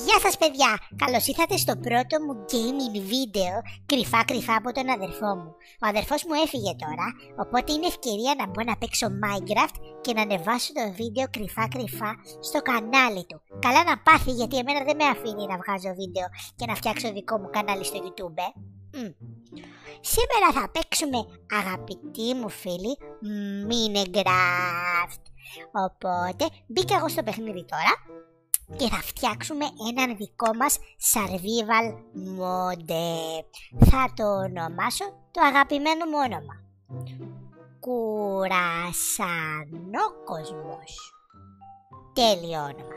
Γεια σας παιδιά, καλώς ήρθατε στο πρώτο μου gaming βίντεο κρυφά από τον αδερφό μου. Ο αδερφός μου έφυγε τώρα, οπότε είναι ευκαιρία να μπω να παίξω Minecraft και να ανεβάσω το βίντεο κρυφά στο κανάλι του. Καλά να πάθει, γιατί εμένα δεν με αφήνει να βγάζω βίντεο και να φτιάξω δικό μου κανάλι στο YouTube. Σήμερα θα παίξουμε, αγαπητοί μου φίλοι, Minecraft. Οπότε μπήκα εγώ στο παιχνίδι τώρα και θα φτιάξουμε έναν δικό μας survival mode. Θα το ονομάσω το αγαπημένο μου όνομα. Κουρασανόκοσμος. Τέλειο όνομα.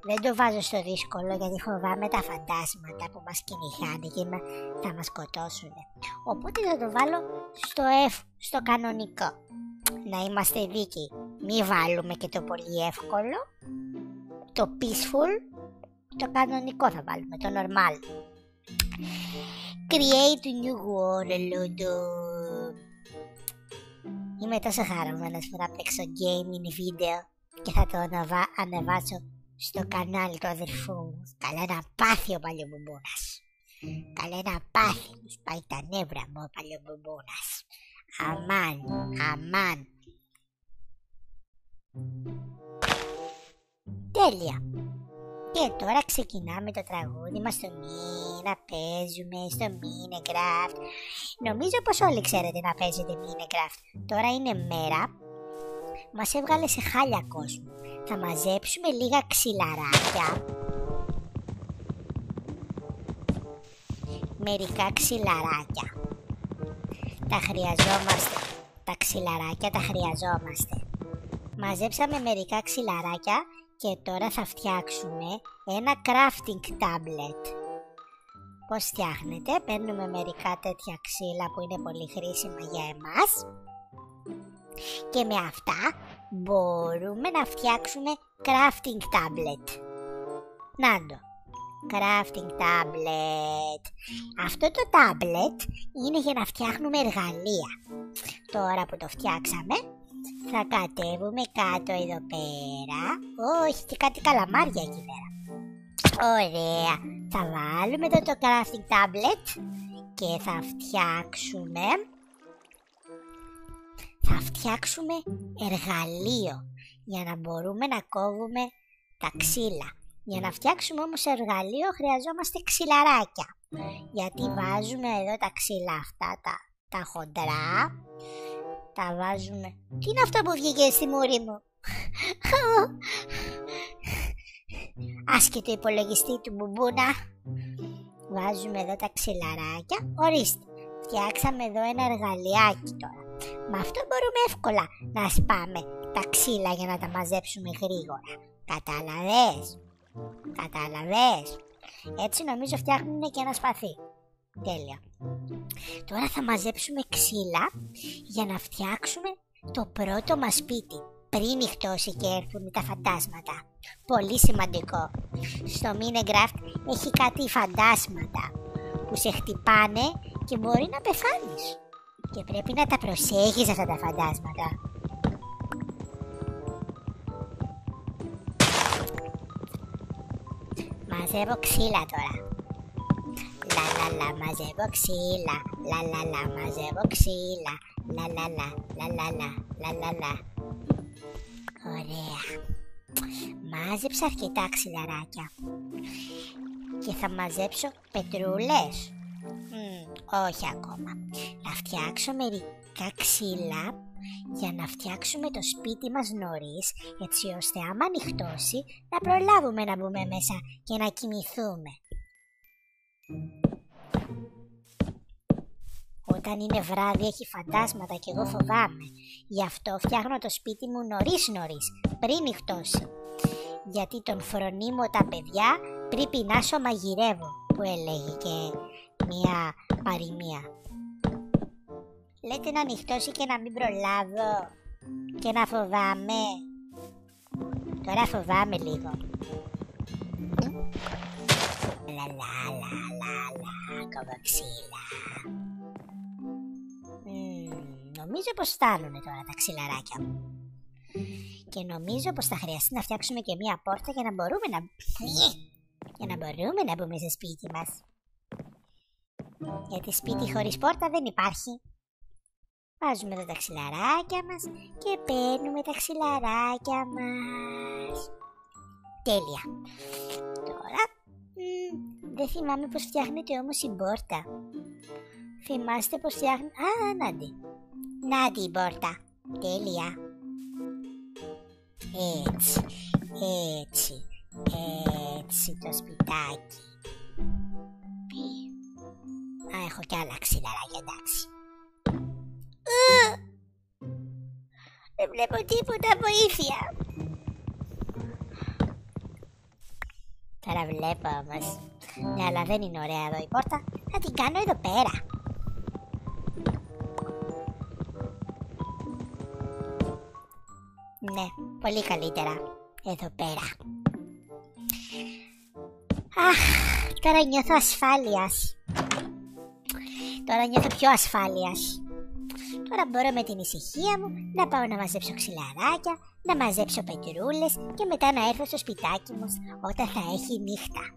Δεν το βάζω στο δύσκολο γιατί φοβάμαι τα φαντάσματα που μας κυνηγάνε και θα μας σκοτώσουν. Οπότε θα το βάλω στο F, στο κανονικό. Να είμαστε δίκαιοι. Μη βάλουμε και το πολύ εύκολο. Το peaceful, το κανονικό θα βάλουμε, το normal. Create new world. Είμαι τόσο χαρούμενος που θα παίξω gaming βίντεο και θα το ανεβάσω στο κανάλι του αδερφού μου. Καλά να πάθει ο παλιομπουμπούνας. Καλά να πάθει, μου σπάει τα νεύρα μου ο παλιομπουμπούνας. Αμάν. Τέλεια. Και τώρα ξεκινάμε το τραγούδι μας στο να παίζουμε στο Minecraft. Νομίζω πως όλοι ξέρετε να παίζετε Minecraft. Τώρα είναι μέρα. Μας έβγαλε σε χάλια κόσμο. Θα μαζέψουμε λίγα ξυλαράκια. Μερικά ξυλαράκια. Τα χρειαζόμαστε. Τα ξυλαράκια τα χρειαζόμαστε. Μαζέψαμε μερικά ξυλαράκια και τώρα θα φτιάξουμε ένα crafting tablet. Πώς φτιάχνετε? Παίρνουμε μερικά τέτοια ξύλα που είναι πολύ χρήσιμα για εμάς και με αυτά μπορούμε να φτιάξουμε crafting tablet. Να το, crafting tablet. Αυτό το tablet είναι για να φτιάχνουμε εργαλεία. Τώρα που το φτιάξαμε θα κατέβουμε κάτω εδώ πέρα. Όχι, και κάτι καλαμάρια εκεί πέρα. Ωραία. Θα βάλουμε εδώ το crafting tablet και θα φτιάξουμε εργαλείο για να μπορούμε να κόβουμε τα ξύλα. Για να φτιάξουμε όμως εργαλείο χρειαζόμαστε ξυλαράκια. Γιατί βάζουμε εδώ τα ξύλα αυτά, τα χοντρά. Τα βάζουμε. Τι είναι αυτό που βγήκε στη μούρη μου? Άσκετο υπολογιστή του μπουμπούνα. Βάζουμε εδώ τα ξυλαράκια. Ορίστε. Φτιάξαμε εδώ ένα εργαλειάκι τώρα. Με αυτό μπορούμε εύκολα να σπάμε τα ξύλα για να τα μαζέψουμε γρήγορα. Κατάλαβες? Έτσι νομίζω φτιάχνουν και ένα σπαθί. Τέλεια. Τώρα θα μαζέψουμε ξύλα για να φτιάξουμε το πρώτο μας σπίτι πριν νυχτώσει και έρθουν τα φαντάσματα. Πολύ σημαντικό. Στο Minecraft έχει κάτι φαντάσματα που σε χτυπάνε και μπορεί να πεθάνεις. Και πρέπει να τα προσέχεις αυτά τα φαντάσματα. Μαζεύω ξύλα τώρα. Λαλαλα, μαζεύω ξύλα. Λαλαλα, μαζεύω ξύλα. Λαλαλα. Ωραία. Μάζεψα αρκετά ξυλαράκια. Και θα μαζέψω πετρούλες. Όχι ακόμα. Θα φτιάξω μερικά ξύλα για να φτιάξουμε το σπίτι μας νωρίς, έτσι ώστε άμα νυχτώσει να προλάβουμε να μπούμε μέσα και να κοιμηθούμε. Όταν είναι βράδυ έχει φαντάσματα και εγώ φοβάμαι. Γι' αυτό φτιάχνω το σπίτι μου νωρίς, πριν νυχτώσει. Γιατί τον φρονίμω τα παιδιά πριν πεινάσω μαγειρεύω, που έλεγε και μια παροιμία. Λέτε να νυχτώσει και να μην προλάβω και να φοβάμαι. Τώρα φοβάμαι λίγο. Κόβω ξύλα. Νομίζω πως φτάνουνε τώρα τα ξυλαράκια μου. Και νομίζω πως θα χρειαστεί να φτιάξουμε και μία πόρτα για να μπορούμε να μπούμε στο σπίτι μας. Γιατί σπίτι χωρίς πόρτα δεν υπάρχει. Βάζουμε εδώ τα ξυλαράκια μας και παίρνουμε τα ξυλαράκια μας. Τέλεια. Τώρα, δεν θυμάμαι πως φτιάχνεται όμως η πόρτα. Θυμάστε πως φτιάχνει... Α, νάτι. Νάτι η πόρτα. Τέλεια. Έτσι, έτσι, έτσι το σπιτάκι. Α, έχω κι άλλα ξυλαράκια, εντάξει. Δεν βλέπω τίποτα, βοήθεια. Τώρα βλέπω όμως. Ναι, αλλά δεν είναι ωραία εδώ η πόρτα. Θα την κάνω εδώ πέρα. Ναι, πολύ καλύτερα. Εδώ πέρα. Αχ, τώρα νιώθω ασφάλειας. Τώρα νιώθω πιο ασφάλειας. Τώρα μπορώ με την ησυχία μου να πάω να μαζέψω ξυλαράκια, να μαζέψω πετρούλες και μετά να έρθω στο σπιτάκι μου όταν θα έχει νύχτα.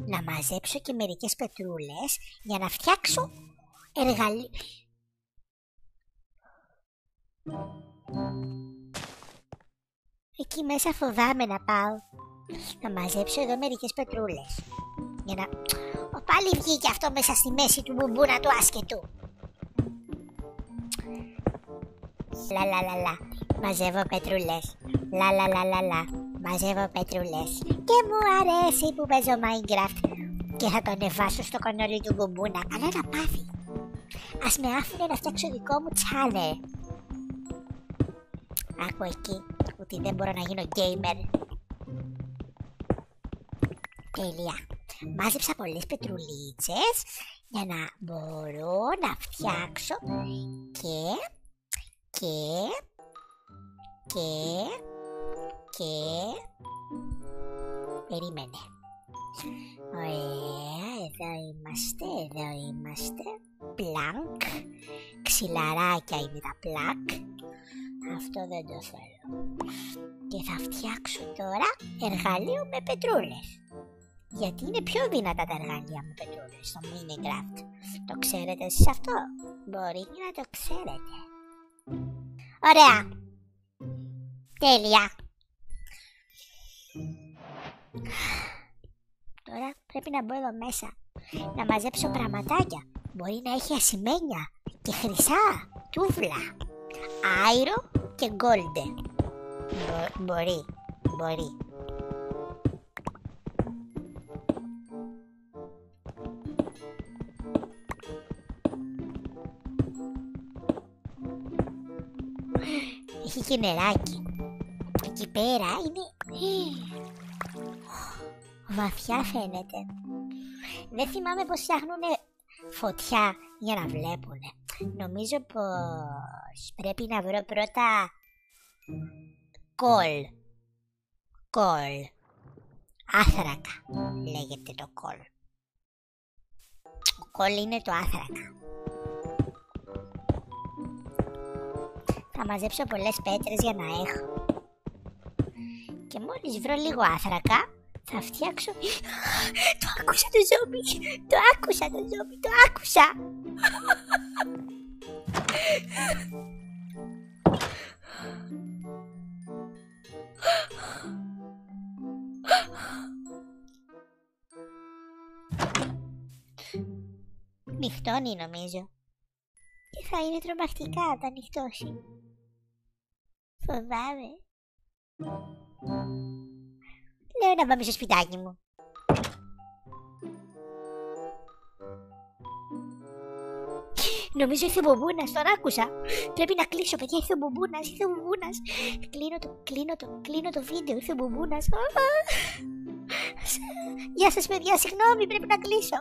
Να μαζέψω και μερικές πετρούλες για να φτιάξω εργαλείο. Εκεί μέσα φοβάμαι να πάω. Να μαζέψω εδώ μερικές πετρούλες. Για να... Πάλι βγήκε αυτό μέσα στη μέση του μπουμπούνα του άσκετου. Λα. Μαζεύω πετρούλες. Λα. Μαζεύω πετρούλες. Και μου αρέσει που παίζω Minecraft. Και θα το ανεβάσω στο κανάλι του μπουμπούνα. Αλλά να πάθει. Ας με άφηνε να φτιάξω δικό μου channel. Άκου εκεί ότι δεν μπορώ να γίνω gamer. Τέλεια. Μάζεψα πολλές πετρουλίτσες για να μπορώ να φτιάξω και περίμενε. Ωραία, εδώ είμαστε. Πλάνκ. Ξυλαράκια είναι τα πλάκ. Αυτό δεν το θέλω. Και θα φτιάξω τώρα εργαλείο με πετρούλες. Γιατί είναι πιο δυνατά τα εργαλεία με πετρούλες στο Minecraft. Το ξέρετε εσείς αυτό? Μπορεί να το ξέρετε. Ωραία. Τέλεια. Τώρα πρέπει να μπω εδώ μέσα. Να μαζέψω πραγματάκια. Μπορεί να έχει ασημένια και χρυσά, τούβλα, άιρο και γκόλντε. Μπορεί. Έχει και νεράκι. Εκεί πέρα είναι... βαθιά φαίνεται. Δεν θυμάμαι πως φτιάχνουνε φωτιά για να βλέπουνε. Νομίζω πως πρέπει να βρω πρώτα κολ. Άθρακα λέγεται το κολ. Ο κολ είναι το άθρακα. Θα μαζέψω πολλές πέτρες για να έχω. Και μόλις βρω λίγο άθρακα θα φτιάξω... Το άκουσα το ζόμπι! Το άκουσα! Νυχτώνει νομίζω. Και θα είναι τρομακτικά όταν νυχτώσει. Φοβάμαι. Λέω να πάμε στο σπιτάκι μου. Νομίζω ήρθε ο μπομπούνας, τον άκουσα. Πρέπει να κλείσω, παιδιά, ήρθε ο μπομπούνας. Κλείνω το βίντεο, ήρθε ο μπομπούνας. Γεια σας παιδιά, συγγνώμη, πρέπει να κλείσω.